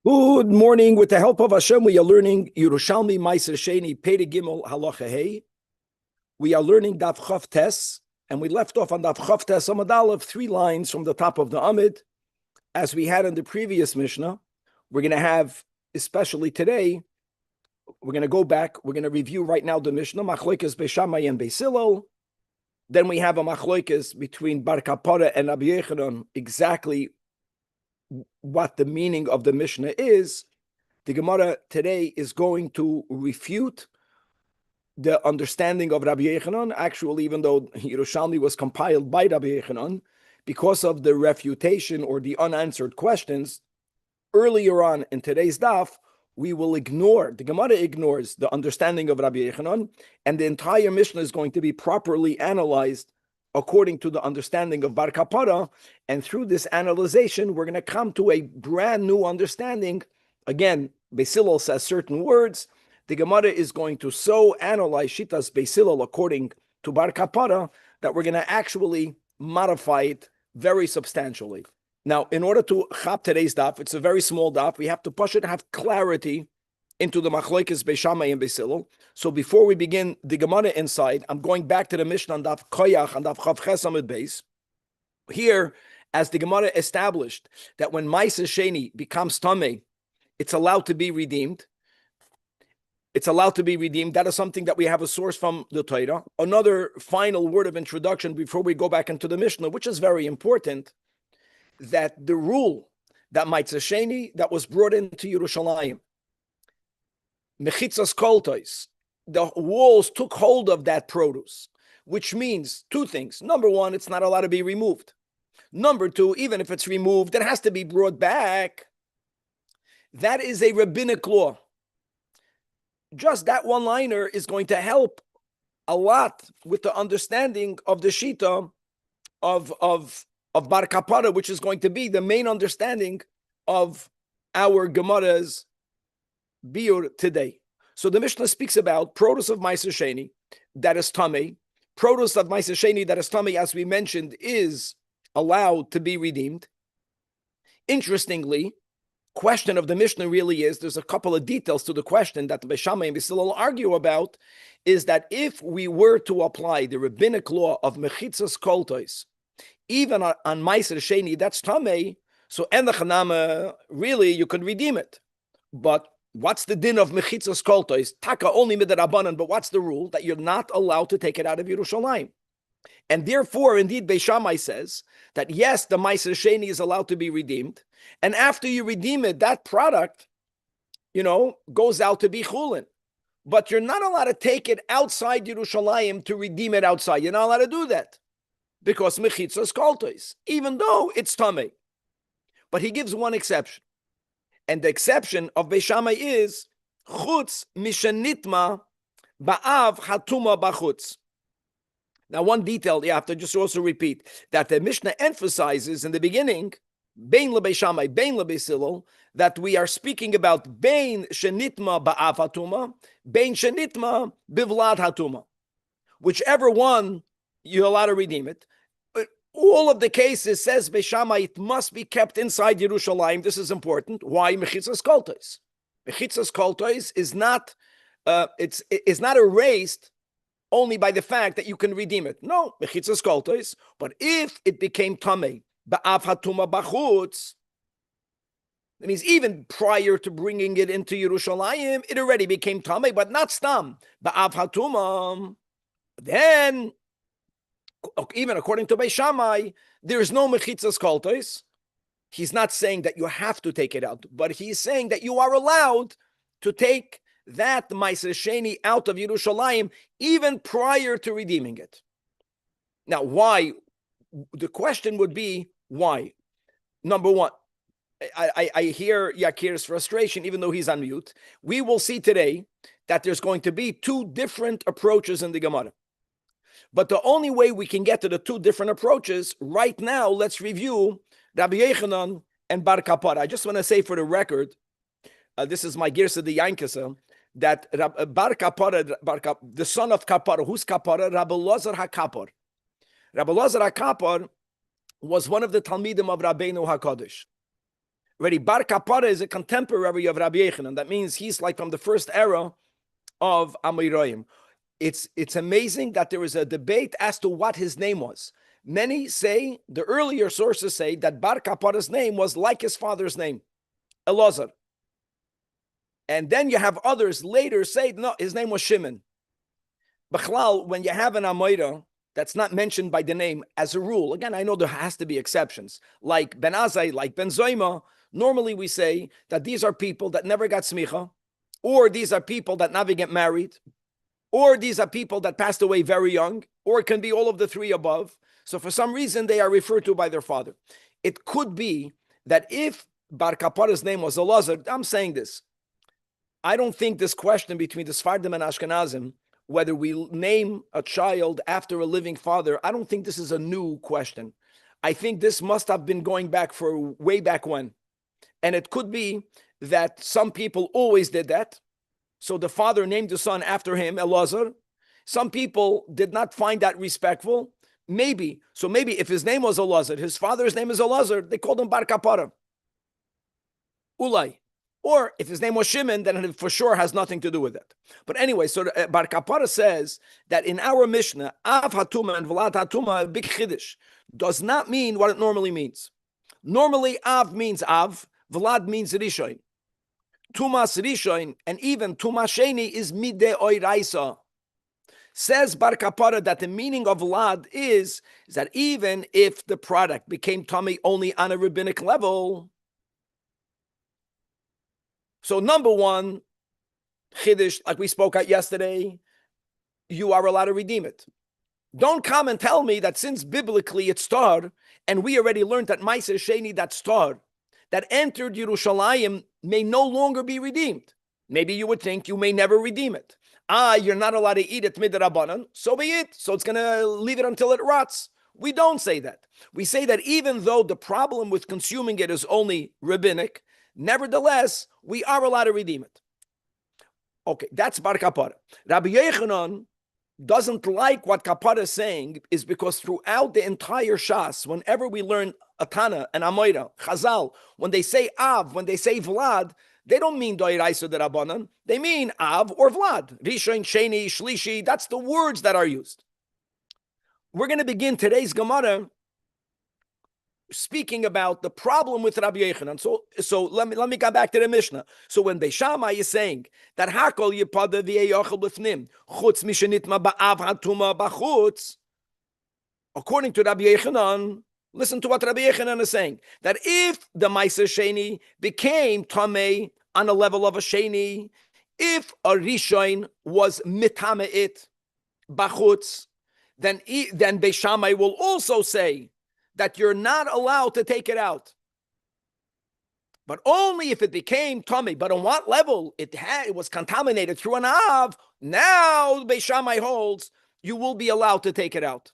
Good morning. With the help of Hashem, we are learning Yerushalmi Meiser Sheni Pei Gimel Halacha Hey. We are learning Daf Chav Tes, and we left off on Daf Chav Tes Amud Aleph, 3 lines from the top of the Amid, as we had in the previous Mishnah. We're going to have, especially today, we're going to go back. We're going to review right now the Mishnah Machloikas Beishamai and Beisilol. Then we have a Machloikas between Bar Kapara and Rabbi Yochanan, exactly what the meaning of the Mishnah is. The Gemara today is going to refute the understanding of Rabbi Yochanan. Actually, even though Yerushalmi was compiled by Rabbi Yochanan, because of the refutation or the unanswered questions, earlier on in today's daf, we will ignore, the Gemara ignores the understanding of Rabbi Yochanan, and the entire Mishnah is going to be properly analyzed according to the understanding of Bar Kapara, and through this analyzation, we're going to come to a brand new understanding. Again, Beisilol says certain words. The Gemara is going to so analyze Shitas Beisilol according to Bar Kapara that we're going to actually modify it very substantially. Now, in order to chap today's daf, it's a very small daf. We have to push it, have clarity into the Machloikas Beishamai and Beisilol. So before we begin the Gemara inside, I'm going back to the Mishnah on Daf Koyach and Daf Chav Ches Amud Beis. Here, as the Gemara established that when Ma'aser Sheni becomes Tameh, it's allowed to be redeemed. It's allowed to be redeemed. That is something that we have a source from the Torah. Another final word of introduction before we go back into the Mishnah, which is very important, that the rule that Ma'aser Sheni that was brought into Yerushalmi, Mechitzas koltos, the walls took hold of that produce, which means two things. Number one, it's not allowed to be removed. Number two, even if it's removed, it has to be brought back. That is a rabbinic law. Just that one-liner is going to help a lot with the understanding of the Shita of Bar Kapara, which is going to be the main understanding of our Gemara's biur today. So the Mishnah speaks about produce of Ma'aser Sheni that is tamei. Produce of Ma'aser Sheni that is tamei, as we mentioned, is allowed to be redeemed. Interestingly, question of the Mishnah really is, there's a couple of details to the question that the Beishamai and Beisilol argue about, is that if we were to apply the rabbinic law of Mechitzas koltos, even on Ma'aser Sheni that's tamei, so enachanama, really you could redeem it. But what's the din of mechitzas koltos? Taka only midrabanan, but what's the rule? That you're not allowed to take it out of Yerushalmi. And therefore, indeed, Beishamai says that yes, the Ma'aser Sheni is allowed to be redeemed. And after you redeem it, that product, goes out to be chulin. But you're not allowed to take it outside Yerushalmi to redeem it outside. You're not allowed to do that. Because mechitzas koltos, even though it's tamei. But he gives one exception. And the exception of Beishamai is chutz mishenitma ba'av hatuma b'chutz. Now, one detail you have to just also repeat that the Mishnah emphasizes in the beginning, bein leBeishamai, bein leBeisilol, that we are speaking about bein shenitma ba'av hatuma, bein shenitma bivlad hatuma. Whichever one you're allowed to redeem it. All of the cases, says Beishamai, it must be kept inside Yerushalayim. This is important. Why? Mechitzas koltos. Mechitzas koltos is not, it's not erased only by the fact that you can redeem it. No, mechitzas koltos. But if it became tamei, ba'av hatuma b'chutz, that means even prior to bringing it into Yerushalayim, it already became tamei, but not stam. Ba'av hatuma, then even according to Beishamai, there is no mechitzas koltos. He's not saying that you have to take it out, but he's saying that you are allowed to take that Ma'aser Sheni out of Yerushalayim even prior to redeeming it. Now, why? The question would be, why? Number one, I hear Yakir's frustration, even though he's on mute. We will see today that there's going to be two different approaches in the Gemara. But the only way we can get to the two different approaches, right now, let's review Rabbi Yochanan and Bar Kapara. I just want to say for the record, this is my Girsa de Yankasa, that Bar Kapara, the son of Kapara, who's Kapara? Rabbi Lazar HaKapar. Rabbi Lazar HaKapar was one of the Talmidim of Rabbeinu HaKadosh. Already, Bar Kapara is a contemporary of Rabbi Yechanan. That means he's like from the first era of Amoraim. It's amazing that there is a debate as to what his name was. Many say, the earlier sources say, that Bar Kapara's name was like his father's name, Elazar. And then you have others later say, no, his name was Shimon. B'chlal, when you have an Amoira that's not mentioned by the name, as a rule, again, I know there has to be exceptions, like Ben Azai, like Ben Zoima, normally we say that these are people that never got smicha, or these are people that never get married, or these are people that passed away very young, or it can be all of the three above. So for some reason, they are referred to by their father. It could be that if Bar Kapara's name was Elazar, I'm saying this, I don't think this question between the Sfardim and Ashkenazim, whether we name a child after a living father, I don't think this is a new question. I think this must have been going back for way back when. And it could be that some people always did that. So the father named the son after him, Elazar. Some people did not find that respectful. Maybe. So maybe if his name was Elazar, his father's name is Elazar, they called him Bar Kapara. Ulai. Or if his name was Shimon, then it for sure has nothing to do with it. But anyway, so Bar Kapara says that in our Mishnah, Av Hatuma and Vlad Hatuma, big Chiddush, does not mean what it normally means. Normally, Av means Av, Vlad means Rishon. Tumas Rishon, and even Tumas Sheni is Midde Oiraisa. Says Bar Kapara that the meaning of Vlad is that even if the product became tummy only on a rabbinic level, so number one, Chiddush, like we spoke at yesterday, you are allowed to redeem it. Don't come and tell me that since biblically it's star, and we already learned that Ma'aser Sheni, that star, that entered Yerushalmi may no longer be redeemed. Maybe you would think you may never redeem it. You're not allowed to eat it midrabanan, so be it. So it's going to leave it until it rots. We don't say that. We say that even though the problem with consuming it is only rabbinic, nevertheless, we are allowed to redeem it. Okay, that's Bar Kapara. Rabbi Yechanan doesn't like what Kapara is saying is because throughout the entire Shas, whenever we learn Atana and Amoira, Chazal, when they say Av, when they say Vlad, they don't mean Doiraisa de Rabbanan. They mean Av or Vlad. Rishon, Sheni, Shlishi, that's the words that are used. We're going to begin today's Gemara speaking about the problem with Rabbi Yechanan. So let me go back to the Mishnah. So when Beis Shammai is saying that Hakol Yipada v'Yachal B'fnim Chutz Mishenitma Ba'av Hatuma B'chutz, according to Rabbi Yechanan, listen to what Rabbi Yechanan is saying, that if the Ma'aser Sheni became Tamei on a level of a Sheni, if a Rishon was Mitameit B'chutz, then Beis Shammai will also say that you're not allowed to take it out. But only if it became tummy. But on what level? It was contaminated through an Av. Now Beis Shammai holds you will be allowed to take it out.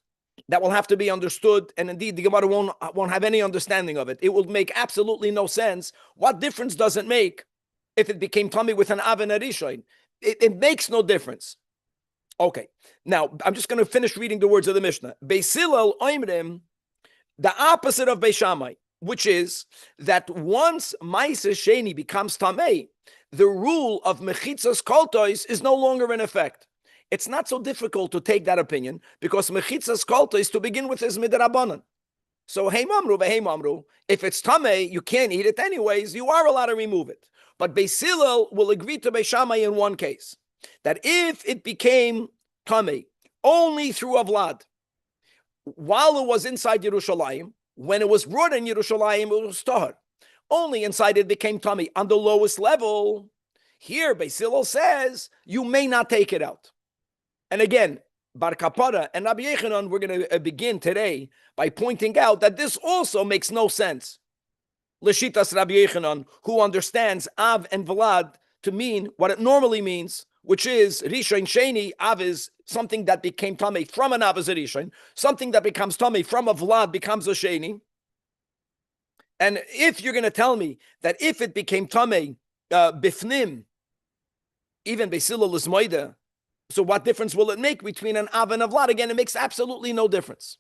That will have to be understood, and indeed the Gemara won't have any understanding of it. It will make absolutely no sense. What difference does it make if it became tummy with an Av and a Rishon? It makes no difference. Okay, now I'm just going to finish reading the words of the Mishnah. Beis Hillel oimrim, the opposite of Beis Shammai, which is that once Ma'aser Sheni becomes Tamei, the rule of Mechitzas Koltois is no longer in effect. It's not so difficult to take that opinion because Mechitzas Koltois to begin with is Midrabanan. So hey mamru, if it's Tamei, you can't eat it anyways, you are allowed to remove it. But Beis Hillel will agree to Beis Shammai in one case, that if it became Tamei only through a Vlad, while it was inside Yerushalayim, when it was brought in Yerushalayim, it was tahar. Only inside it became tummy. On the lowest level, here Beis Hillel says you may not take it out. And again, Bar Kapara and Rabbi Yechanan, we're going to begin today by pointing out that this also makes no sense. L'shitas Rabbi Yechanan, who understands Av and Vlad to mean what it normally means, which is Rishon Sheni. Av is something that became Tamei from an Av as a Rishon. Something that becomes Tamei from a Vlad becomes a Sheni. And if you're going to tell me that if it became Tamei Bifnim, even Beis Hillel is Moida, so what difference will it make between an Av and a Vlad? Again, it makes absolutely no difference.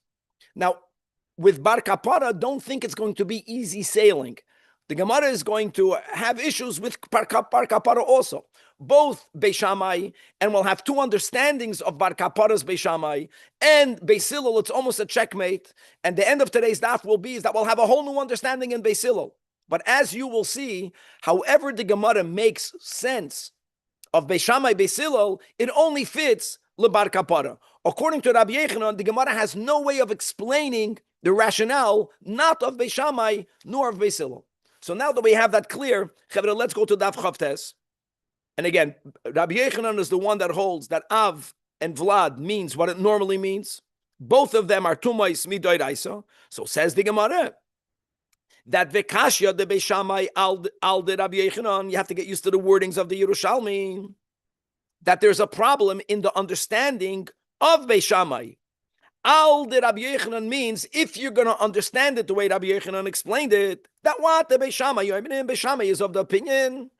Now, with Bar Kapara, don't think it's going to be easy sailing. the Gemara is going to have issues with bar kapara also. Both Beis Shammai, and we'll have two understandings of bar kapara's Beis Shammai and Beis Hillel. It's almost a checkmate. And the end of today's daf will be is that we'll have a whole new understanding in Beis Hillel. But as you will see, however the Gemara makes sense of Beis Shammai, Beis Hillel, it only fits lebar kapara. According to Rabbi Yechanan, the Gemara has no way of explaining the rationale, not of Beis Shammai nor of Beis Hillel. So now that we have that clear, let's go to Daf Chavtes. And again, Rabbi Yechanan is the one that holds that Av and Vlad means what it normally means. Both of them are Tumais Midoiraisa. So says the Gemara that Vekashya de Beis Shammai al de Rabbi Yechanan. You have to get used to the wordings of the Yerushalmi. That there's a problem in the understanding of Beis Shammai. Al de Rabbi Yechanan means if you're going to understand it the way Rabbi Yechanan explained it, that what the Beis Shammai, Beis Shammai is of the opinion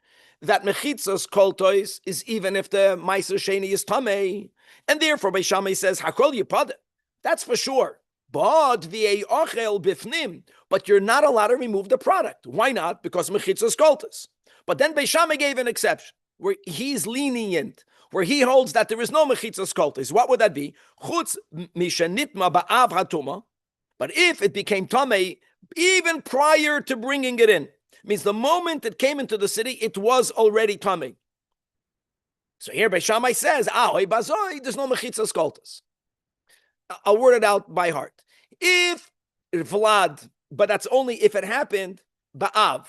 that mechitzas koltois is even if the meiser sheni is tamei, and therefore Beis Shammai says hakol yipada. That's for sure. But the ochel bifnim, but you're not allowed to remove the product. Why not? Because mechitzas koltos. But then Beis Shammai gave an exception where he's lenient, where he holds that there is no mechitzas koltos. What would that be? Chutz mishenitma ba'av hatuma. But if it became tamei even prior to bringing it in, means the moment it came into the city, it was already tamei. So here Beis Shammai says, there's no mechitzas koltos. I'll word it out by heart. If Vlad, but that's only if it happened ba'av.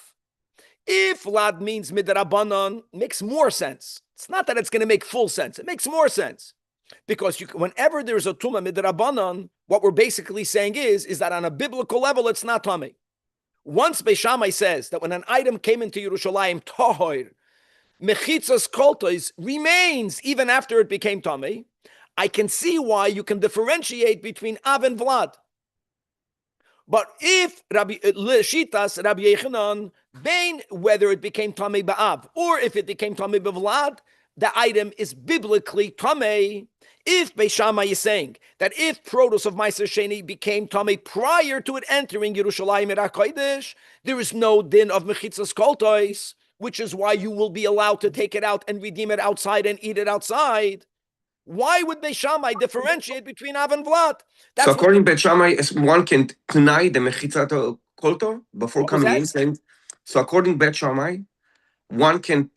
If Vlad means midrabanan, makes more sense. It's not that it's going to make full sense. It makes more sense. Because whenever there's a tuma midrabanan, what we're basically saying is that on a biblical level, it's not tamei. Once Beis Shammai says that when an item came into Yerushalayim, tahor, mechitzas koltos remains even after it became tamei, I can see why you can differentiate between Av and Vlad. But if Shitas Rabbi Yechanan, whether it became tamei ba'av or if it became tamei b'Vlad, the item is biblically tamei. If Beis Shammai is saying that if produce of Meiser Sheni became tamei prior to it entering Yerushalayim HaKodesh, there is no din of mechitzas koltos, which is why you will be allowed to take it out and redeem it outside and eat it outside. Why would Beis Shammai differentiate between Av and Vlad? So according to Beis Shammai, one can deny the mechitzat kolto before coming in. Saying, so according to Beis Shammai, one can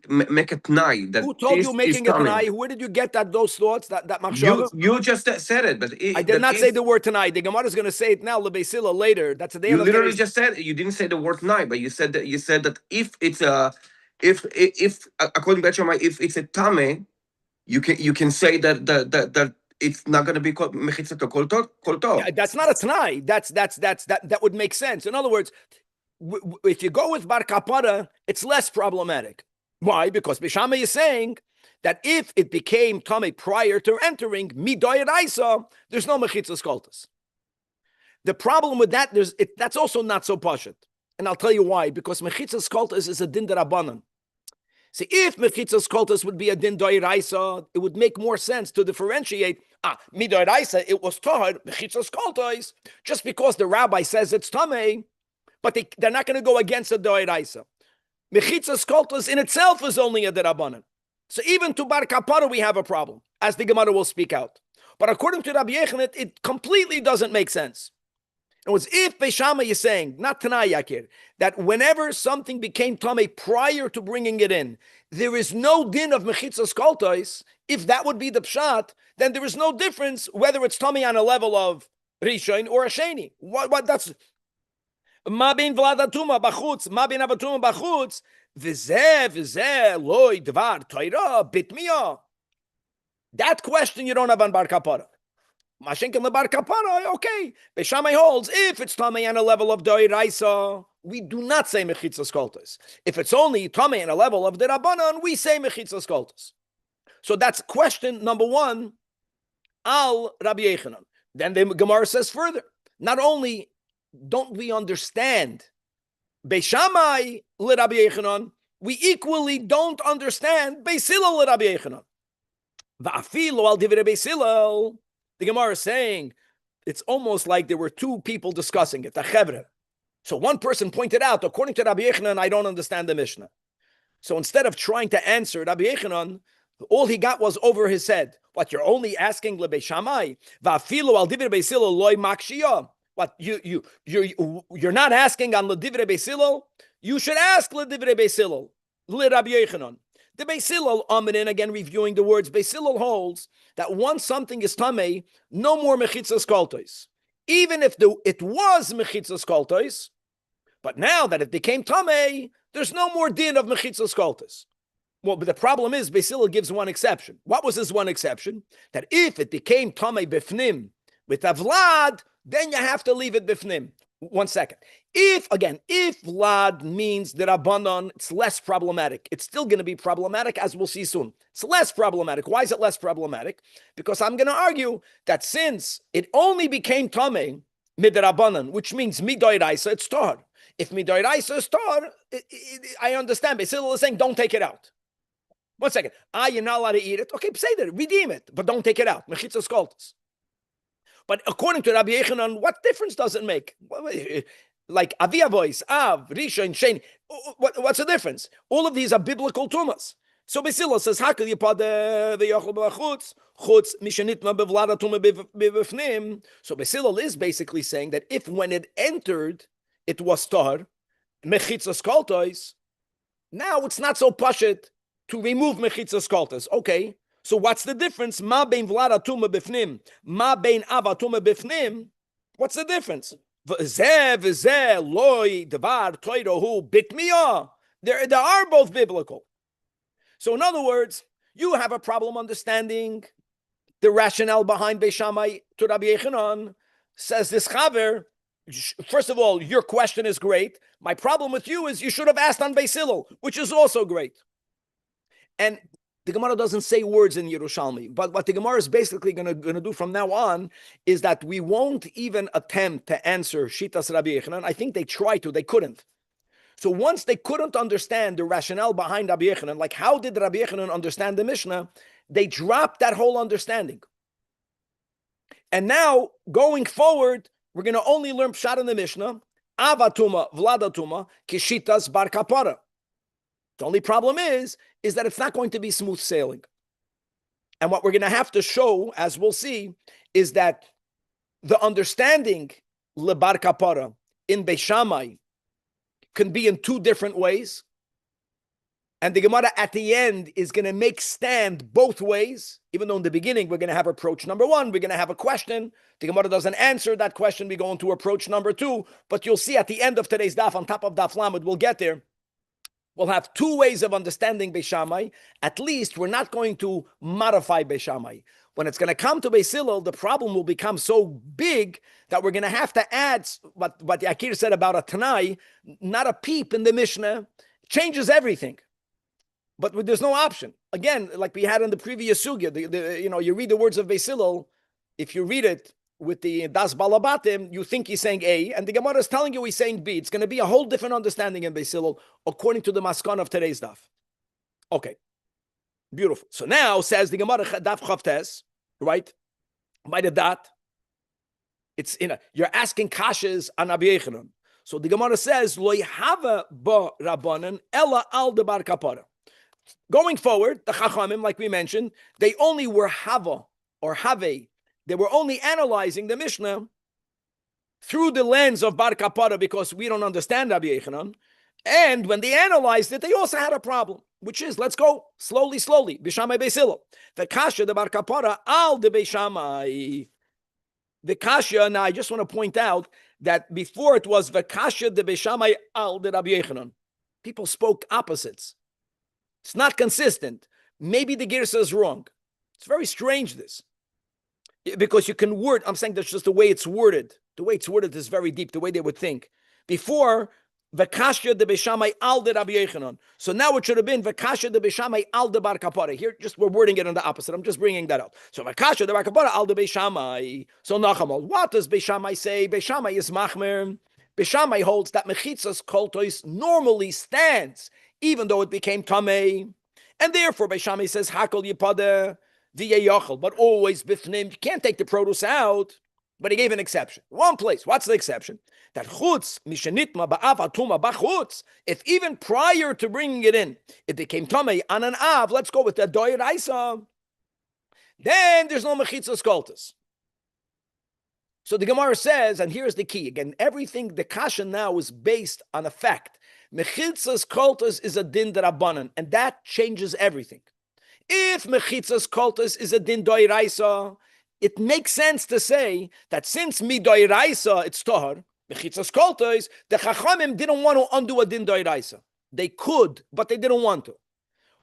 make a t'nai that. Who told you making a t'nai? Where did you get those thoughts? That machshava? You just said it, but I did not say the word t'nai. The Gemara is going to say it now. Lebeis Hillel later. That's the day. You literally just said it. You didn't say the word t'nai, but you said that if it's if according to Beis Shammai, if it's a tame, you can say that it's not going to be called mechitzat kolto. Yeah, that's not a t'nai. That would make sense. In other words, if you go with bar kapara, it's less problematic. Why? Because Beis Shammai is saying that if it became tamei prior to entering midoiraisa, there's no mechitzas koltos. The problem with that, that's also not so pashut, and I'll tell you why. Because mechitzas koltos is a din derabanan. See, if mechitzas koltos would be a din doiraisa, it would make more sense to differentiate. Midoiraisa, it was tahar mechitzas koltos, just because the rabbi says it's tamei. But they're not going to go against the doiraisa. Mechitzas koltos in itself is only a derabanan. So even to bar kapara we have a problem, as the Gemara will speak out. But according to Rabbi Yechanan, it completely doesn't make sense. It was if Beis Shammai is saying, not Tanai Yakir, that whenever something became tamei prior to bringing it in, there is no din of mechitzas koltos. If that would be the pshat, then there is no difference whether it's tamei on a level of rishon or a sheni. What that's. Ma bin Vlad atuma bachutz, ma bin avatuma bachutz, v'zeh loy dvar Torah bitmiya. That question you don't have on bar kapara. Mashenkin le bar kapara, okay. Beis Shammai holds if it's tamei on a level of doiraisa, we do not say mechitzas koltos. If it's only tamei on a level of derabanan, we say mechitzas koltos. So that's question number one. Al Rabbi Yechanan. Then the Gemara says further. Not only don't we understand Beis Shammai le Rabbi Yechanan, we equally don't understand Beis Hillel le Rabbi Yechanan. Va'afilo al divrei Beis Hillel. The Gemara is saying it's almost like there were two people discussing it. The chevra. So one person pointed out, according to Rabbi Yechanan, I don't understand the Mishnah. So instead of trying to answer Rabbi Yechanan, all he got was over his head. What, you're only asking Lebei Shammai? Va'afilu al divrei Beis Hillel loy makshiyah. What, you're not asking on L'divrei Beis Hillel? You should ask L'divrei Beis Hillel, Rabbi Yechanan. The Beis Hillel, Amrin, again reviewing the words, Beis Hillel holds that once something is tamei, no more mechitzas koltos. Even if it was mechitzas koltos, but now that it became tamei, there's no more din of mechitzas koltos. Well, but the problem is, Beis Hillel gives one exception. What was this one exception? That if it became tamei bifnim with avlad, then you have to leave it bifnim. 1 second. If vlad means the Rabbanon, it's less problematic. It's still going to be problematic, as we'll see soon. It's less problematic. Why is it less problematic? Because I'm going to argue that since it only became tamei mid Rabbanon, which means midoiraisa, it's tar. If midoiraisa is tar, I understand. Beis Hillel is saying, don't take it out. 1 second. You're not allowed to eat it. Okay, say that. Redeem it, but don't take it out. Mechitzas koltos. But according to Rabbi Yechanan, what difference does it make? Like Avia voice, Av, Risha, and Sheni. What's the difference? All of these are biblical tumas. So Beis Hillel says, Hakal yipad v'yochel b'achutz, chutz mishenitma bevlada tuma b'vifnim. So Beis Hillel is basically saying that if when it entered, it was tar, mechitzas koltos, now it's not so pashit to remove mechitzas koltos. Okay. So what's the difference? Ma bein vlada tuma bifnim, ma bein ava tuma bifnim. What's the difference? V'zeh loy devar toirohu bitmiya. They are both biblical. So in other words, you have a problem understanding the rationale behind Beis Shammai to Rabbi Yechanan. Says this chaver. First of all, your question is great. My problem with you is you should have asked on Beis Hillel, which is also great. And the Gemara doesn't say words in Yerushalmi, but what the Gemara is basically going to do from now on is that we won't even attempt to answer Shitas Rabbi Yechanan. I think they tried to, they couldn't. So once they couldn't understand the rationale behind Rabbi Yechanan, like how did Rabbi Yechanan understand the Mishnah, they dropped that whole understanding. And now, going forward, we're going to only learn Pshat in the Mishnah, Avatuma, Vladatuma, Kishitas Bar Kapara. The only problem is that it's not going to be smooth sailing. And what we're going to have to show, as we'll see, is that the understanding lebar kapara in Beis Shammai can be in two different ways. And the Gemara at the end is going to make stand both ways, even though in the beginning we're going to have approach number one, we're going to have a question. The Gemara doesn't answer that question, we go into approach number two. But you'll see at the end of today's daf, on top of daf Lamed, we'll get there. We'll have two ways of understanding Beis Shammai. At least we're not going to modify Beis Shammai. When it's going to come to Beis Hillel, the problem will become so big that we're going to have to add what Yakir said about a Tanai, not a peep in the Mishnah, changes everything. But there's no option. Again, like we had in the previous sugya, you read the words of Beis Hillel, if you read it with the Das Balabatim, you think he's saying A, and the Gemara is telling you he's saying B. It's going to be a whole different understanding in Beis Hillel, according to the Maskan of today's daf. Okay, beautiful. So now, says the Gemara, daf Chavtes, right? By the dot, it's you're asking kashas on Rabbi Yechanan. So the Gemara says, Lo yhava ba Rabbanan ella al debar kapara. Going forward, the Chachamim, like we mentioned, they only were hava or have. They were only analyzing the Mishnah through the lens of Bar Kapara because we don't understand Rabbi Yechanan. And when they analyzed it, they also had a problem, which is, let's go slowly. Beis Shammai Beis Hillel. The Kasha, the Bar Kapara, al de Beis Shammai. The Kasha, now I just want to point out that before it was the Kasha de Beis Shammai al de Rabbi Yechanan. People spoke opposites. It's not consistent. Maybe the Girsa is wrong. It's very strange, this. Because you can word, I'm saying that's just the way it's worded. The way it's worded is very deep, the way they would think. Before, V'kashya de Beis Shammai al de Rabbi Yechanan. So now it should have been V'kashya de Beis Shammai al de Bar Kapara. Here, just we're wording it on the opposite. I'm just bringing that out. So V'kashya de Bar Kapara al de Beis Shammai. So Nachamal, what does Beis Shammai say? Beis Shammai is machmer. Beis Shammai holds that mechitzas koltois normally stands, even though it became tamei. And therefore, Beis Shammai says, Hakol yipada. But always bifnim, you can't take the produce out. But he gave an exception. One place. What's the exception? That chutz mishenitma ba'av atuma b'chutz. If even prior to bringing it in, it became tamei on an av, let's go with the doyer isa, then there's no mechitzas koltas. So the Gemara says, and here's the key. Again, everything, the kasha now is based on a fact. Mechitzas koltas is a din derabanan, and that changes everything. If mechitzas koltas is a din doiraisa, it makes sense to say that since mi doiraisa it's tahar, mechitzas koltas, the chachamim didn't want to undo a din doiraisa. They could, but they didn't want to.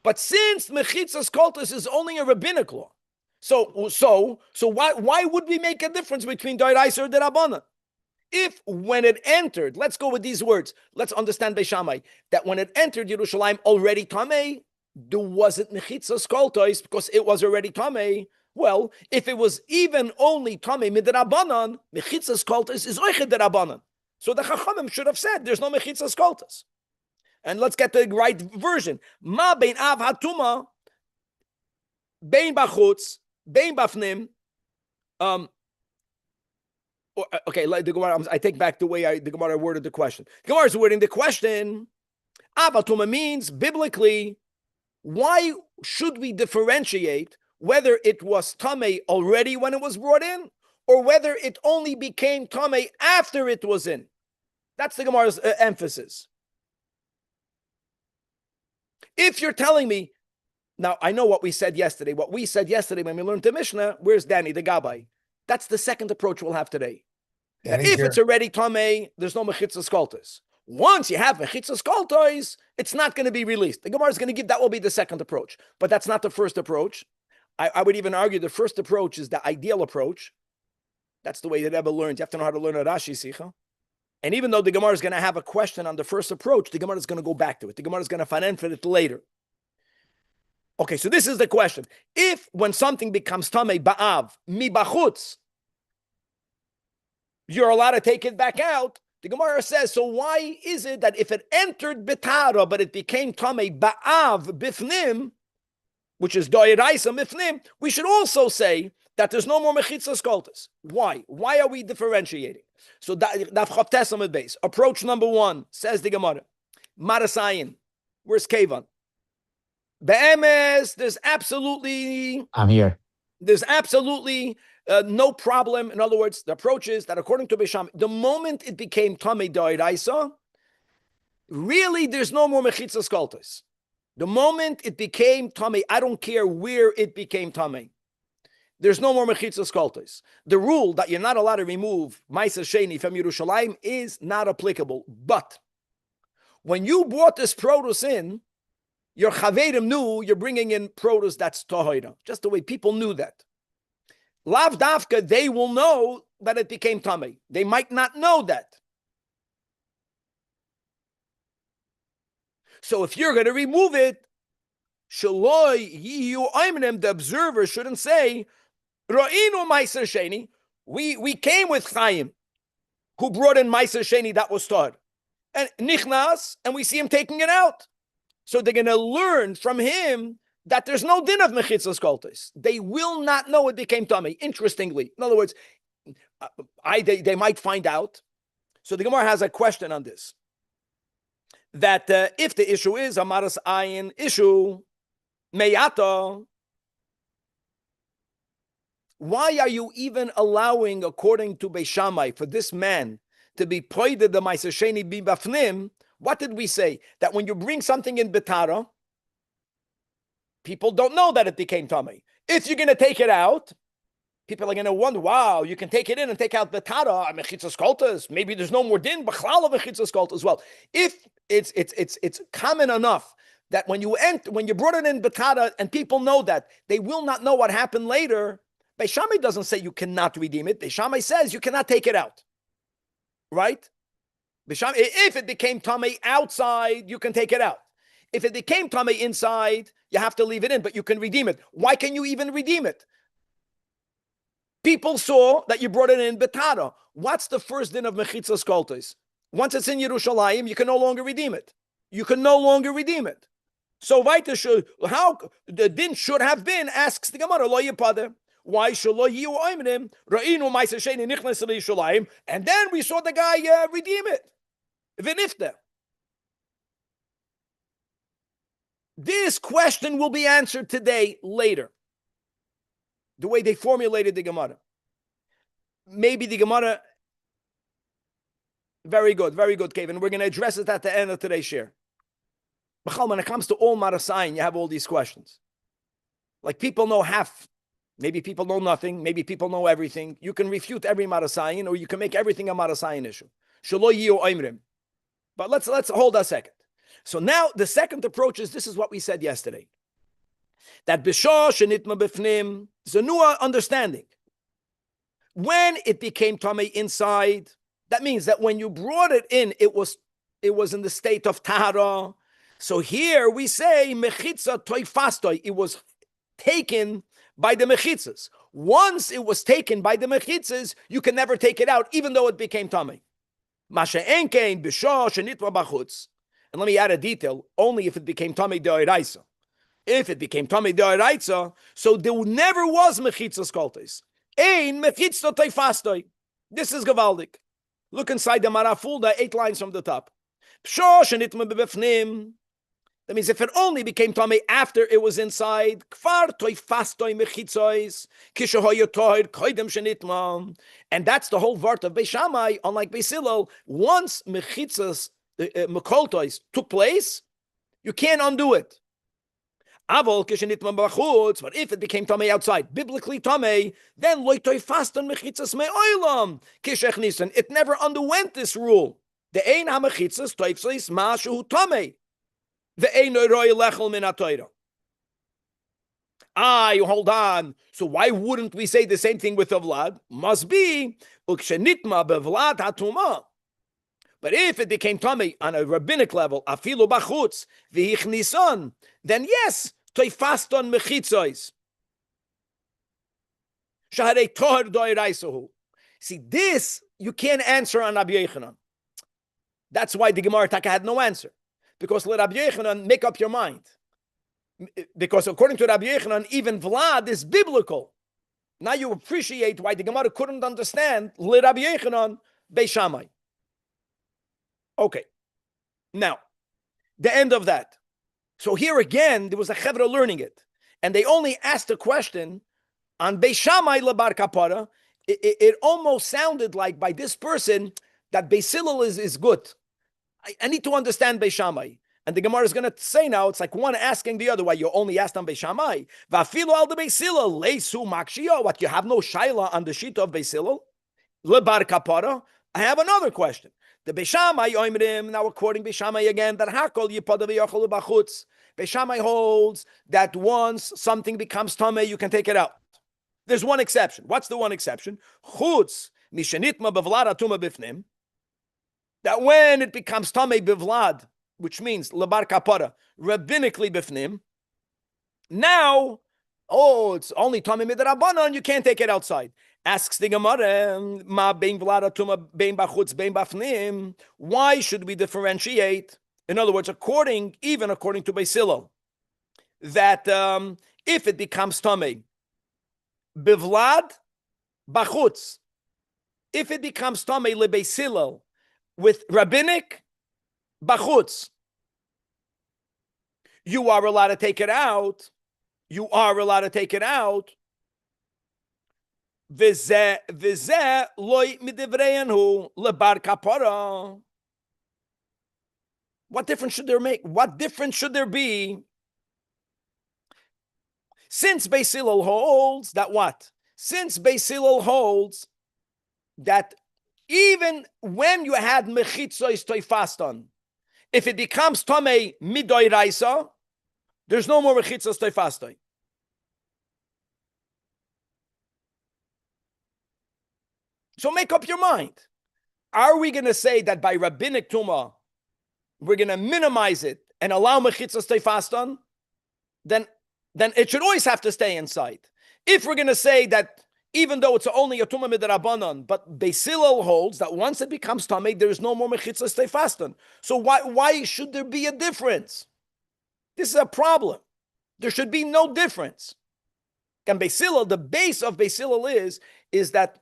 But since mechitzas koltas is only a rabbinic law, so why would we make a difference between doiraisa or derabbanan? If when it entered, let's go with these words. Let's understand Beis Shammai that when it entered Yerushalmi already tamei, there wasn't mechitzas koltos because it was already tamei. Well, if it was even only tamei midrabanan, mechitzas koltos is oiched derabanan. So the chachamim should have said there's no mechitzas koltos. And let's get the right version. Ma bein av hatuma, bein bachutz, bein bafnim. Okay, like the Gemara, I take back the way the Gemara worded the question. The Gemara is wording the question. Avatuma means biblically, why should we differentiate whether it was tamei already when it was brought in, or whether it only became tamei after it was in? That's the Gemara's emphasis. If you're telling me, now I know what we said yesterday. What we said yesterday when we learned the Mishnah, where's Danny, the Gabbai? That's the second approach we'll have today. If it's already tamei, there's no mechitzas koltos. Once you have mechitzas koltos, it's not going to be released. The Gemara is going to give that will be the second approach, but that's not the first approach. I would even argue the first approach is the ideal approach. That's the way that Rebbe learns. You have to know how to learn a Rashi Sicha. And even though the Gemara is going to have a question on the first approach, the Gemara is going to go back to it. The Gemara is going to find for it later. Okay, so this is the question. If when something becomes tamei ba'av, mi bachutz, you're allowed to take it back out, the Gemara says, so why is it that if it entered betara, but it became tamei ba'av bifnim, which is doiraisa bifnim, we should also say that there's no more mechitzas koltas. Why? Why are we differentiating? So daf chavtes amud beis. Approach number one, says the Gemara. Marasayin. Where's Kevan? Be'emes, there's absolutely... I'm here. There's absolutely no problem. In other words, the approach is that according to Beis Shammai, the moment it became tamei doiraisa, really there's no more mechitzas koltas. The moment it became tamei, I don't care where it became tamei. There's no more mechitzas koltos. The rule that you're not allowed to remove Ma'aser Sheni from Yerushalayim is not applicable. But when you brought this produce in, your chaverim knew you're bringing in produce that's tohira. Just the way people knew that. Lav dafka, they will know that it became tamei. They might not know that. So if you're going to remove it, shaloi yiyu aimrim, the observer shouldn't say, Ra'inu Ma'aser Sheni. We came with Chaim, who brought in Ma'aser Sheni that was taught. And Nichnas, and we see him taking it out. So they're going to learn from him that there's no din of mechitzas koltos. They will not know it became tamei. Interestingly, in other words, they might find out. So the Gemara has a question on this. That if the issue is a maras ayin issue, meyata, why are you even allowing, according to Beis Shammai, for this man to be poided the Ma'aser Sheni b'bafnim? What did we say? That when you bring something in betara, people don't know that it became tamei. If you're going to take it out, people are going to wonder, wow, you can take it in and take out betara, mechitzas koltas. Maybe there's no more din, b'chlal of mechitzas koltas as well. If it's common enough that when you brought it in betara and people know that, they will not know what happened later. Beis Shammai doesn't say you cannot redeem it. Beis Shammai says you cannot take it out. Right? Beis Shammai, if it became tamei outside, you can take it out. If it became tamei inside, you have to leave it in, but you can redeem it. Why can you even redeem it? People saw that you brought it in betara. What's the first din of mechitzas koltos? Once it's in Yerushalayim, you can no longer redeem it. You can no longer redeem it. So how the din should have been, asks the Gemara, lo yipada. Why shelo yiu oimrim? Ra'inu ma'aser sheni nichnas Yerushalayim, and then we saw the guy redeem it. V'nifta. This question will be answered today later. The way they formulated the Gemara. Maybe the Gemara. Very good, Kevin. We're going to address it at the end of today's share. When it comes to all Marasayin, you have all these questions. Like people know half, maybe people know nothing, maybe people know everything. You can refute every Marasayin, or you can make everything a Marasayin issue. Shelo yiu oimrim. But let's hold a second. So now the second approach is, this is what we said yesterday. That b'shah shenitma b'fnim is a new understanding. When it became tamei inside, that means that when you brought it in, it was in the state of tahara. So here we say mechitza toifastoi. It was taken by the mechitzas. Once it was taken by the mechitzas, you can never take it out, even though it became tamei. Masha enkein b'shah shenitma b'chutz. And let me add a detail: only if it became tamei de'oraisa. If it became tamei de'oraisa, so there never was mechitzas koltes. Ein mechitza toifastoi. This is gavaldik. Look inside the Marafulda, 8 lines from the top. That means if it only became tamei after it was inside, and that's the whole vart of Beis Shammai. Unlike Beis Hillel, once mechitzas mekoltois took place, you can't undo it. But if it became tamei outside, biblically tamei, then it never underwent this rule. The ein hamechitzas toifslis mashu tamei. The ein roy lechel min hatoira. You hold on. So why wouldn't we say the same thing with the vlad? Must be ukshenitma bevlad hatuma. But if it became tamei on a rabbinic level, afilu bachutz v'hichnisan, then yes, toifaston mechitzois. Shaharei tohar doiraisahu. See, this you can't answer on Rabbi Yochanan. That's why the Gemara Taka had no answer. Because let Rabbi Yochanan make up your mind. Because according to Rabbi Yochanan, even Vlad is biblical. Now you appreciate why the Gemara couldn't understand let Rabbi Yochanan Beis Shammai. Okay. Now, the end of that. So here again, there was a chevra learning it. And they only asked a question on Beis Shammai lebar kapara. It almost sounded like by this person that Beis Hillel is good. I need to understand Beis Shammai. And the Gemara is going to say now, it's like one asking the other, why you only asked on Beis Shammai. Vafilu al de Beis Hillel, leisu makshio. What, you have no shaila on the sheet of Beis Hillel? Lebar kapara. I have another question. The Beis Shammai oimrim, now according Beis Shammai again, that hakol yipada v'yochel b'chutz. Beis Shammai holds that once something becomes tamei, you can take it out. There's one exception. What's the one exception? Chutz mishenitma bevlad atuma bifnim. That when it becomes tamei bevlad, which means lebar kapara, rabbinically bifnim, now, it's only tamei midrabanan, you can't take it outside. Asks the Gemara, ma bein vlad atuma bein bachutz bein bafnim. Why should we differentiate? In other words, according to Beis Hillel, that if it becomes tamei bivlad bachutz, if it becomes tamei lebeis Hillel with rabbinic bachutz, you are allowed to take it out. You are allowed to take it out. V'zeh loy midivreianu lebar kapara. What difference should there make? What difference should there be? Since Beis Hillel holds that what? Since Beis Hillel holds that even when you had mechitzois toifaston, if it becomes tamei midoiraisa, there's no more mechitzos toifastoi. So make up your mind. Are we going to say that by rabbinic tumah, we're going to minimize it and allow mechitzos toifaston? Then it should always have to stay inside. If we're going to say that even though it's only a tumah midrabanan, but Beis Hillel holds that once it becomes tamei, there is no more mechitzos toifaston. So why should there be a difference? This is a problem. There should be no difference. And Beis Hillel, the base of Beis Hillel is that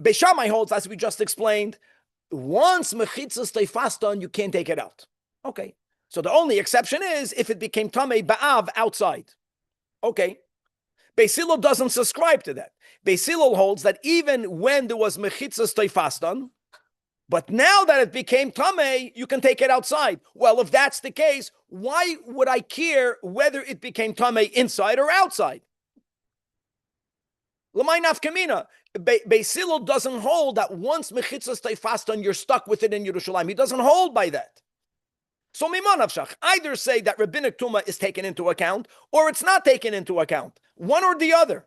Beis Shammai holds, as we just explained, once mechitzas teifaston, you can't take it out. Okay. So the only exception is if it became tamei ba'av outside. Okay. Beis Hillel doesn't subscribe to that. Beis Hillel holds that even when there was mechitzas teifaston, but now that it became tamei, you can take it outside. Well, if that's the case, why would I care whether it became tamei inside or outside? L'may nafkamina. Beis Hillel doesn't hold that once mechitzas teifaston, you're stuck with it in Yerushalmi. He doesn't hold by that. So mimanavshach, either say that rabbinic tuma is taken into account or it's not taken into account, one or the other.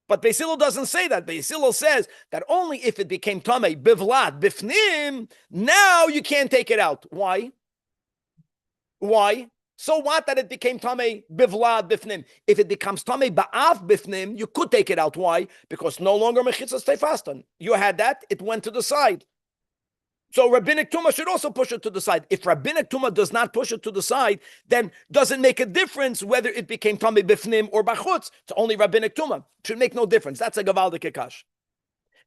But Beis Hillel doesn't say that. Beis Hillel says that only if it became tamei bivlad bifnim, now you can't take it out. Why? Why? So what that it became tamei bivlad bifnim? If it becomes tamei ba'av bifnim, you could take it out. Why? Because no longer mechitzas teifaston. You had that; it went to the side. So rabbinic tuma should also push it to the side. If rabbinic tuma does not push it to the side, then doesn't make a difference whether it became tamei bifnim or bachutz. It's only rabbinic tuma. It should make no difference. That's a gavaldik kikash.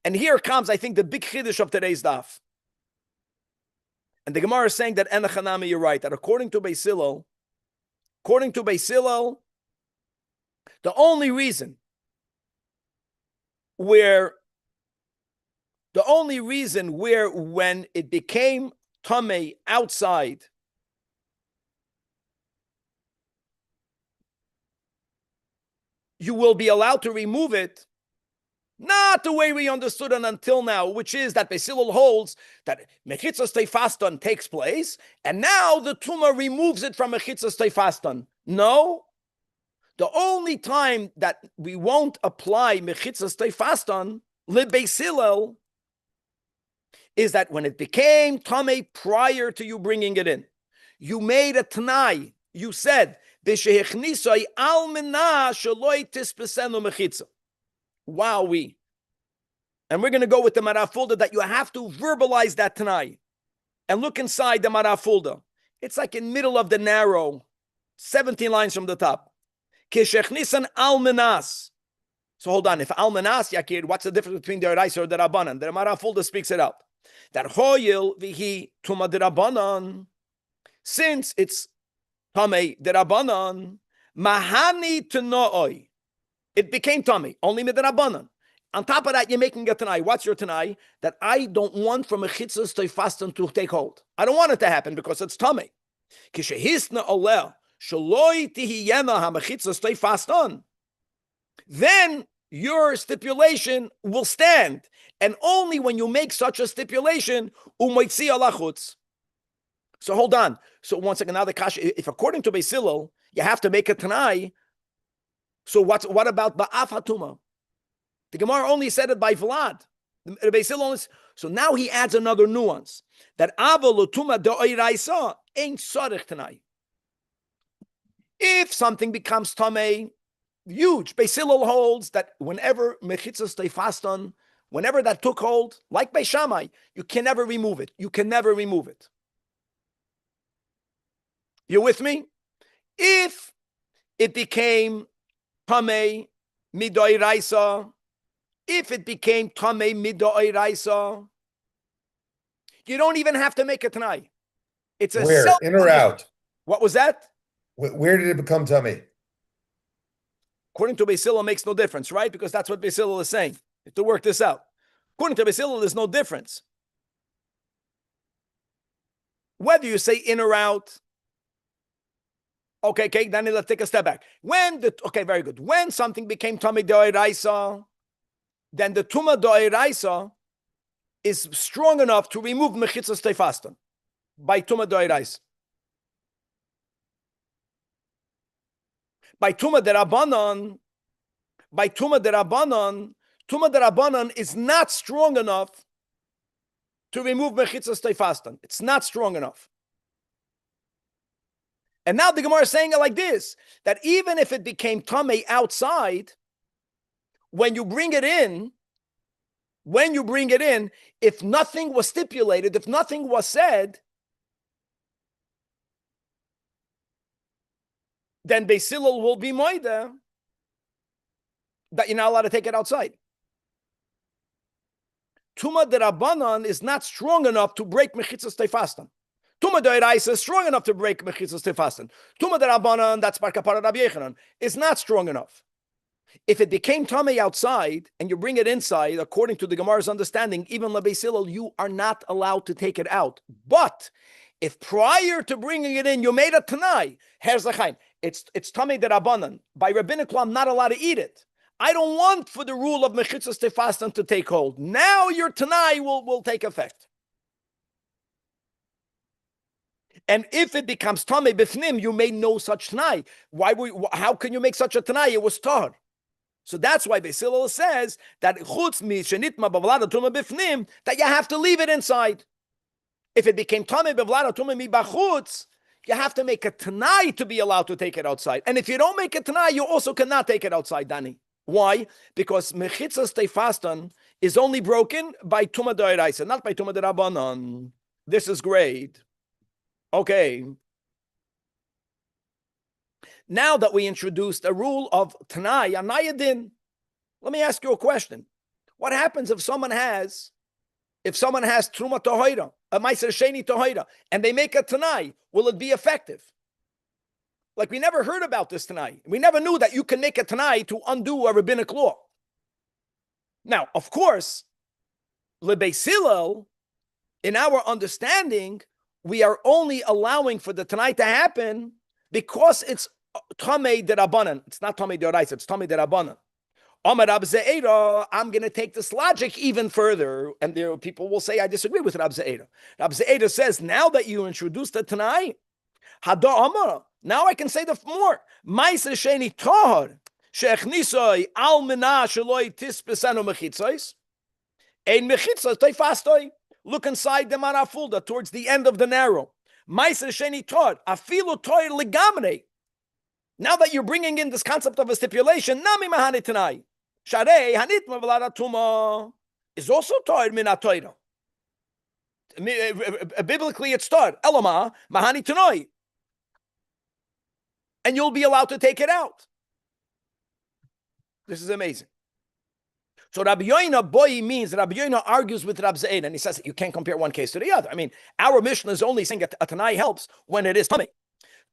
And here comes, I think, the big chiddush of today's daf. And the Gemara is saying that enachanami, you're right. That according to Beis Hillel, the only reason where when it became tamei outside, you will be allowed to remove it, not the way we understood it until now, which is that Beis Hillel holds that mechitzas teifaston takes place, and now the tuma removes it from mechitzas teifaston. No, the only time that we won't apply mechitzas teifaston li Beis Hillel is that when it became tamei prior to you bringing it in, you made a t'nai. You said b'shehechnisoi al menah sheloi tispesenu mechitza. Wowee. And we're going to go with the marafulda that you have to verbalize that t'nai and look inside the marafulda. It's like in middle of the narrow, 17 lines from the top. Keshechnisan al menas. So hold on. If al menas yakir, what's the difference between the Oraisa or the Rabbanan? The marafulda speaks it out. That hoyil vihi tuma de Rabbanan, since it's tamei de Rabbanan, mahani t'no'oi, it became tamei only mid Rabbanan. On top of that, you're making a tanai. What's your tanai? That I don't want from a chitzas teifaston to take hold. I don't want it to happen because it's tamei. Kishehisna oleh shaloi tihiyena hamachitzas teifaston. Then your stipulation will stand. And only when you make such a stipulation, umoitzi alachutz. So hold on. So once again, now the kasha, if according to Beis Hillel, you have to make a tanai, so what about ba'af hatuma? The Gemara only said it by Vlad. The Beis Hillel only, so now he adds another nuance, that avol tuma de'oiraisa ain't sarich tanai. If something becomes tamei, huge. Beis Hillel holds that whenever mechitzas teifaston, whenever that took hold, like Beis Shammai, you can never remove it. You can never remove it. You with me? If it became tamei midoiraisa, if it became tamei midoiraisa, you don't even have to make a tanai. It's a where in or out? What was that? Where did it become tummy? According to Beis Hillel, it makes no difference, right? Because that's what Beis Hillel is saying. You have to work this out. According to Beis Hillel, there's no difference. Whether you say in or out, okay, then let's take a step back. Very good. When something became Tumi Doiraisa, then the Tuma Doiraisa is strong enough to remove Mechitzas Teifastan by Tuma Doiraisa. By Tuma Derabanan, Tuma Derabanan is not strong enough to remove Mechitzas Teifastan. It's not strong enough. And now the Gemara is saying it like this, that even if it became Tamei outside, when you bring it in, if nothing was stipulated, if nothing was said, then Beis Hillel will be moida. that you're not allowed to take it outside. Tuma derabanan is not strong enough to break mechitzas tefastan. Tuma deraisa is strong enough to break mechitzas tefastan. Tuma derabanan, that's bar kapara Rabbi Yechanan, is not strong enough. If it became tamei outside and you bring it inside, according to the Gemara's understanding, even lebeis Hillel, you are not allowed to take it out. But if prior to bringing it in, you made a tanai, here's the chaim. It's tamei derabanan. By rabbinic law, I'm not allowed to eat it. I don't want for the rule of mechitzas tefastan to take hold. Now your tanai will take effect. And if it becomes tamei bifnim, you made no such tanai. How can you make such a tanai? It was tar. So that's why Beis Hillel says that chutz mi shenitma bavlada tuma bifnim, that you have to leave it inside. If it became tamei bavlada tuma mi bachutz, you have to make a tanai to be allowed to take it outside. And if you don't make a tanai, you also cannot take it outside, Danny. Why? Because mechitzas tefastan is only broken by tuma d'oraisa, not by tuma d'rabanan. This is great. Okay. Now that we introduced a rule of tanai anayadin, let me ask you a question. What happens if someone has truma tohoira, a meiser sheni tohoira, and they make a tanai? Will it be effective? Like, we never heard about this tanai. We never knew that you can make a tanai to undo a rabbinic law. Now, of course, lebeis Hillel, in our understanding, we are only allowing for the tanai to happen because it's tamei derabanan. It's not tamei deoraisa, it's tamei derabanan. Amar Rab Ze'era, I'm going to take this logic even further, and there people will say I disagree with Rab Ze'era. Rab Ze'era says, now that you introduced the tanai, hada amar, now I can say the more. Ma'aser sheni tahar she'echnisoi al mina sheloi tispesanu mechitzos ein mechitzos teifastoi. Look inside the manafulda towards the end of the narrow. Ma'aser sheni tahar afilu toir legamrei. Now that you're bringing in this concept of a stipulation, nami mahani tanai sharei hanitma v'lada tuma is also toir mina toira. Biblically, it's toir elama mahani tanai. And you'll be allowed to take it out. This is amazing. So Rabbi Yoina boy means Rabbi Yoina argues with Rab Ze'er, and he says you can't compare one case to the other. I mean, our Mishnah is only saying a tanai helps when it is tamei.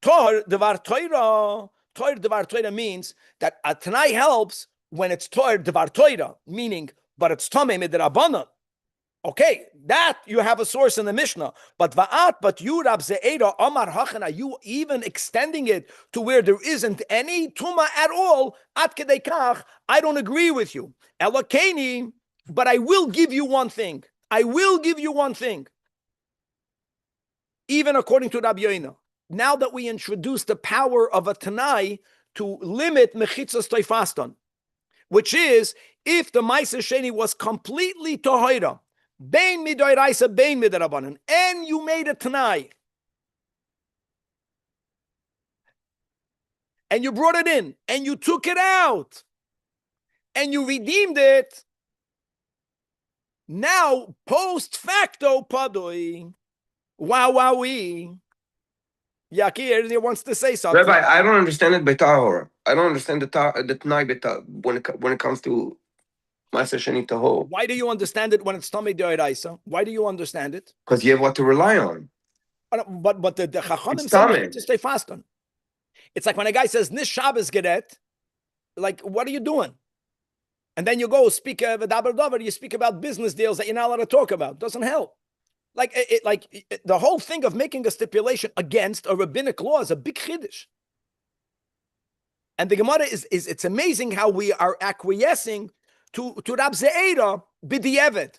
Tor devar toira means that a tanai helps when it's tor devar toira, meaning but it's tamei midrabanan. Okay, that you have a source in the Mishnah. But you, Rab Ze'era, Amar Hachana, you even extending it to where there isn't any tuma at all, at kedei kach, I don't agree with you. Elokeni, but I will give you one thing. I will give you one thing. Even according to Rabbi Yoina. Now that we introduce the power of a tanai to limit mechitzas teifastan, which is if the ma'aser sheni was completely tohira, Bein midoiraisa, bein midarabanan, and you made a tanai, and you brought it in, and you took it out, and you redeemed it. Now, post facto, padoi, wowee. Yakir, he wants to say something. Rabbi, I don't understand it by tahor. I don't understand the tanai when it comes to Ma'aser sheni tahor. Why do you understand it when it's tamei d'oraisa? Why do you understand it? Because you have what to rely on. But the Chachamim say to stay fast on. It's like when a guy says Nis Shabbos Geret, like, what are you doing? And then you go speak you speak about business deals that you're not allowed to talk about. Doesn't help. The whole thing of making a stipulation against a rabbinic law is a big chiddush. And the Gemara it's amazing how we are acquiescing to Rab Ze'era b'di'evet.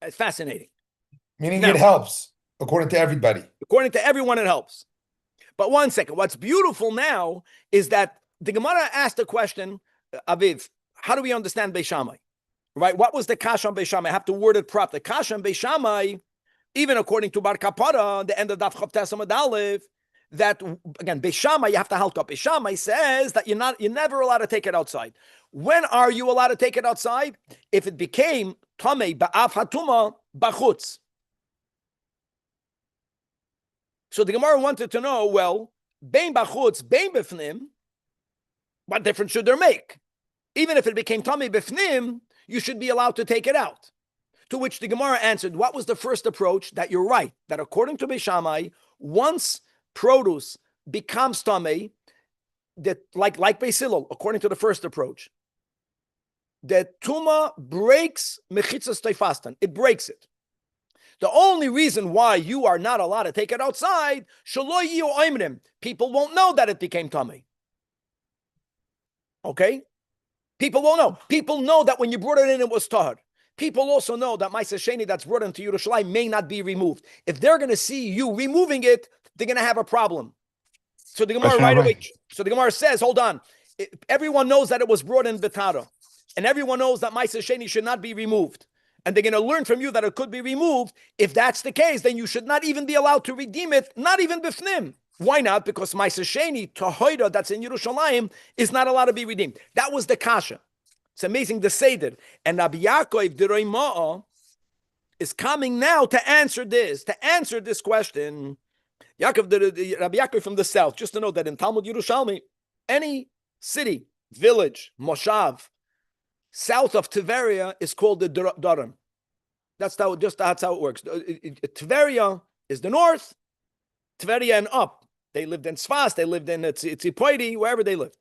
It's fascinating. Meaning it helps, according to everybody. According to everyone, it helps. But one second, what's beautiful now is that the Gemara asked a question, Aviv, how do we understand Beis Shammai? Right? What was the Kash on Beis Shammai? I have to word it properly. The Kash on Beis Shammai, even according to Bar Kapara, the end of Daf Chav Tes Amud Aleph, that again, Beis Shammai, you have to halt up. Beis Shammai says that you're never allowed to take it outside. When are you allowed to take it outside? If it became tamei ba'af hatuma bachutz. So the Gemara wanted to know, well, bein bachutz, bein bifnim, what difference should there make? Even if it became tummy bifnim, you should be allowed to take it out. To which the Gemara answered, what was the first approach? That you're right, that according to Beis Shammai, once produce becomes tummy, that like Beis Hillel, according to the first approach, that tuma breaks mechitzas teifastan. It breaks it. The only reason why you are not allowed to take it outside, shelo yiyu oimrim, people won't know that it became tummy. Okay? People won't know. People know that when you brought it in, it was tahar. People also know that Ma'aseh Sheni that's brought into Yerushalmi may not be removed. If they're going to see you removing it, they're going to have a problem. So the Gemara away. So the Gemara says, hold on. Everyone knows that it was brought in Betara. And everyone knows that Ma'aseh Sheni should not be removed. And they're going to learn from you that it could be removed. If that's the case, then you should not even be allowed to redeem it, not even Bifnim. Why not? Because Ma'aseh Sheni, Tahoida, that's in Yerushalayim, is not allowed to be redeemed. That was the kasha. It's amazing, the Seder. And Rabbi Yaakov, the Roima'ah, is coming now to answer this question. Rabbi Yaakov from the south, just to know that in Talmud Yerushalmi, any city, village, moshav, south of Tiberia is called the Daram. That's how it works. Tiberia is the north, Tiberia and up. They lived in Sfas, they lived in Tzipoidi, wherever they lived.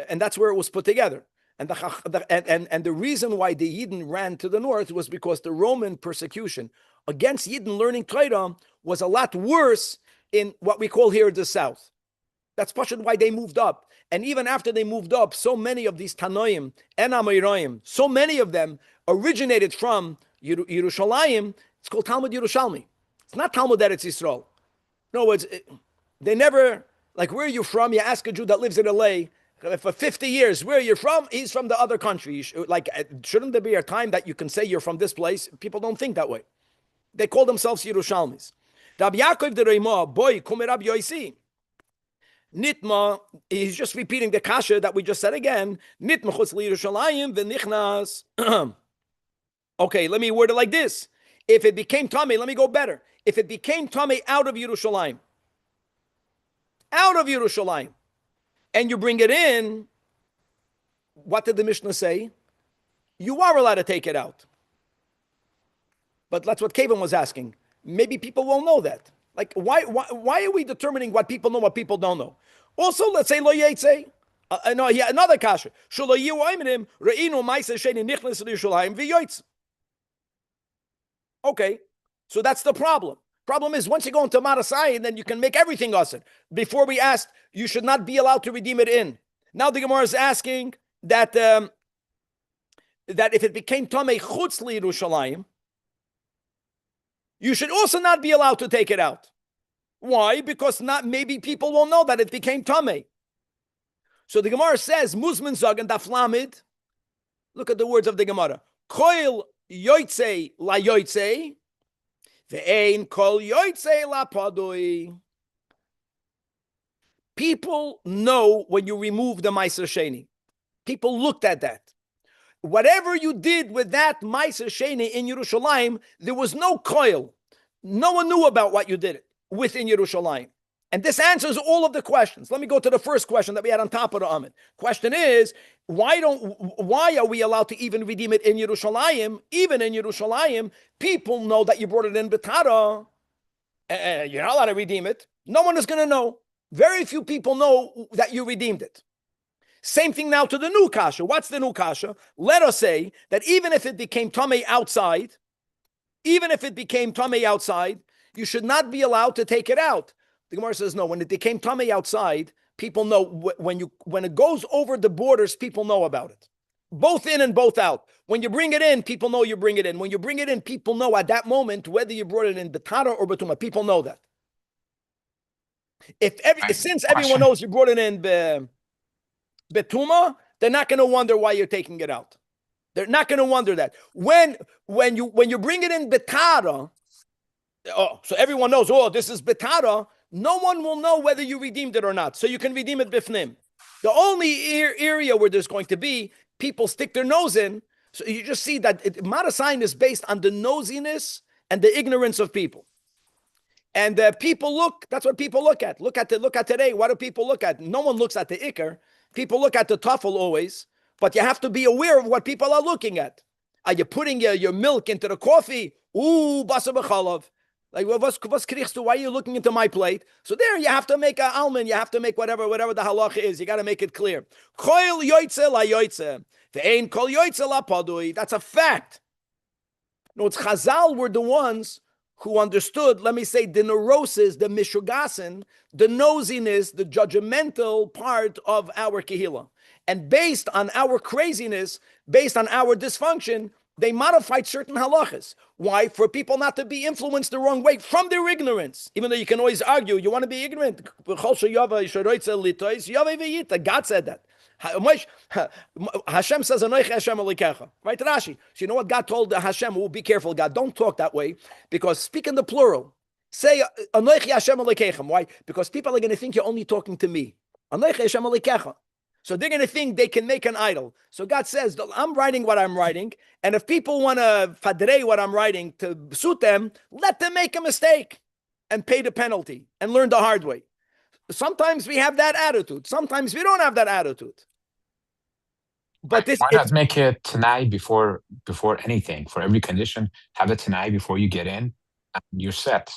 And that's where it was put together. And the reason why the Yidden ran to the north was because the Roman persecution against Yidden learning Torah was a lot worse in what we call here the south. That's partially why they moved up. And even after they moved up, so many of these Tanoim and Amoraim, so many of them originated from Yerushalayim. It's called Talmud Yerushalmi. It's not Talmud Eretz Yisrael. In other words, they never, like, where are you from? You ask a Jew that lives in LA, for 50 years, where are you from? He's from the other country. Shouldn't there be a time that you can say you're from this place? People don't think that way. They call themselves Yerushalmis. Rabbi Yaakov the Reimah, boy, kume Rabbi Yosi. Nitma, he's just repeating the kasha that we just said again. Nitma chutz Yerushalayim v'nichnas. Okay, let me word it like this. If it became tummy, let me go better. If it became tummy out of Yerushalayim, and you bring it in, what did the Mishnah say? You are allowed to take it out. But that's what Kevin was asking. Maybe people won't know that. Like, why are we determining what people know, what people don't know? Also, let's say lo yetze. No, yeah, another kasha. Shelo yiyu oimrim re'inu ma'aseh sheni nichnas l'Yerushalayim v'yoytz. Okay, so that's the problem. Problem is, once you go into Marasai, then you can make everything usher. Before we asked, you should not be allowed to redeem it in. Now the Gemara is asking that that if it became Tomei Chutz L'Yerushalayim, you should also not be allowed to take it out. Why? Because maybe people will know that it became Tomei. So the Gemara says, Muzman Zag and Daflamid, look at the words of the Gemara. Koil Yoitze La Yoitze, Ve'ein kol yoitze la padoi. People know when you remove the Ma'aser Sheni. People looked at that. Whatever you did with that Ma'aser Sheni in Yerushalayim, there was no koil. No one knew about what you did within Yerushalayim. And this answers all of the questions. Let me go to the first question that we had on top of the Amid. Question is, why are we allowed to even redeem it in Yerushalayim? Even in Yerushalayim, people know that you brought it in Betara. You're not allowed to redeem it. No one is going to know. Very few people know that you redeemed it. Same thing now to the new kasha. What's the new kasha? Let us say that even if it became Tomei outside, you should not be allowed to take it out. The Gemara says, no, when it became Tamei outside, people know when it goes over the borders, people know about it. Both in and both out. When you bring it in, people know you bring it in. When you bring it in, people know at that moment whether you brought it in Betara or Betuma. People know that. Since everyone knows you brought it in Betuma, they're not going to wonder why you're taking it out. They're not going to wonder that. When you bring it in Betara, so everyone knows, this is Betara. No one will know whether you redeemed it or not. So you can redeem it bifnim. The only area where there's going to be people stick their nose in. So you just see that Marasayin is based on the nosiness and the ignorance of people. And people look. That's what people look at. Look at today. What do people look at? No one looks at the ikar. People look at the tafel always. But you have to be aware of what people are looking at. Are you putting your milk into the coffee? Ooh, basa b'chalav. Like, was kriegst du? Why are you looking into my plate? So there, you have to make an almond. You have to make whatever the halacha is. You got to make it clear. Koil yoytze la yoytze. Ve'ein kol yoytze la padui. That's a fact. No, it's Chazal were the ones who understood, let me say, the neurosis, the mishugasin, the nosiness, the judgmental part of our kehillah. And based on our craziness, based on our dysfunction, they modified certain halachas. Why? For people not to be influenced the wrong way from their ignorance. Even though you can always argue, you want to be ignorant. God said that. Hashem says, Anoich Hashem Elikecha. Right, Rashi. So you know what God told Hashem? Oh, be careful, God. Don't talk that way. Because speak in the plural. Say, Anoich Hashem Elikecha. Why? Because people are going to think you're only talking to me. Anoich Hashem Elikecha. So they're going to think they can make an idol. So God says, I'm writing what I'm writing. And if people want to fadrei what I'm writing to suit them, let them make a mistake and pay the penalty and learn the hard way. Sometimes we have that attitude. Sometimes we don't have that attitude. But this why not make it Tanai before anything? For every condition, have a Tanai before you get in, and you're set.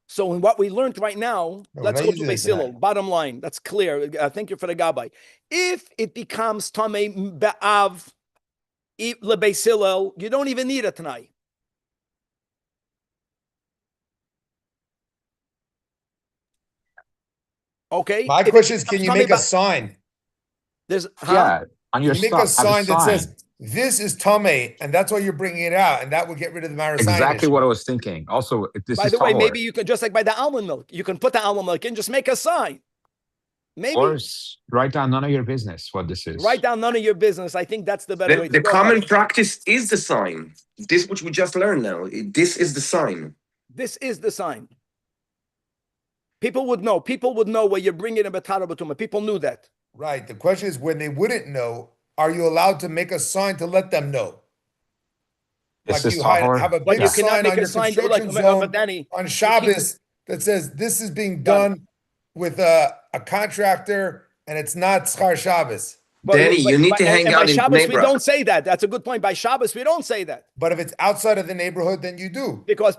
So in what we learned right now, let's go to Beis Hillel. Bottom line, that's clear. Thank you for the Gabbai. If it becomes Tamei Be'av LeBeis Hillel, you don't even need a Tanai. Okay. My question is, can you make a sign? There's yeah, on your make a sign that says this is Tamei, and that's why you're bringing it out, and that would get rid of the Marasai. Exactly what I was thinking. Also, if this by is the way, tahor, maybe you could just like by the almond milk, you can put the almond milk in, just make a sign. Maybe. Or write down none of your business what this is. Write down none of your business. I think that's the better way to The go. common practice is the sign. This which we just learned now. This is the sign. This is the sign. People would know. People would know where you're bringing a betara batuma. People knew that. Right. The question is, when they wouldn't know, are you allowed to make a sign to let them know? This Like is you tahor. have a But big you cannot sign make on a your sign construction like zone Danny, on Shabbos that says this is being done with a contractor and it's not Schar Shabbos. Danny, you need to hang out by in Shabbos, Bnei we Brak. don't say that. That's a good point. By Shabbos, we don't say that. But if it's outside of the neighborhood, then you do. Because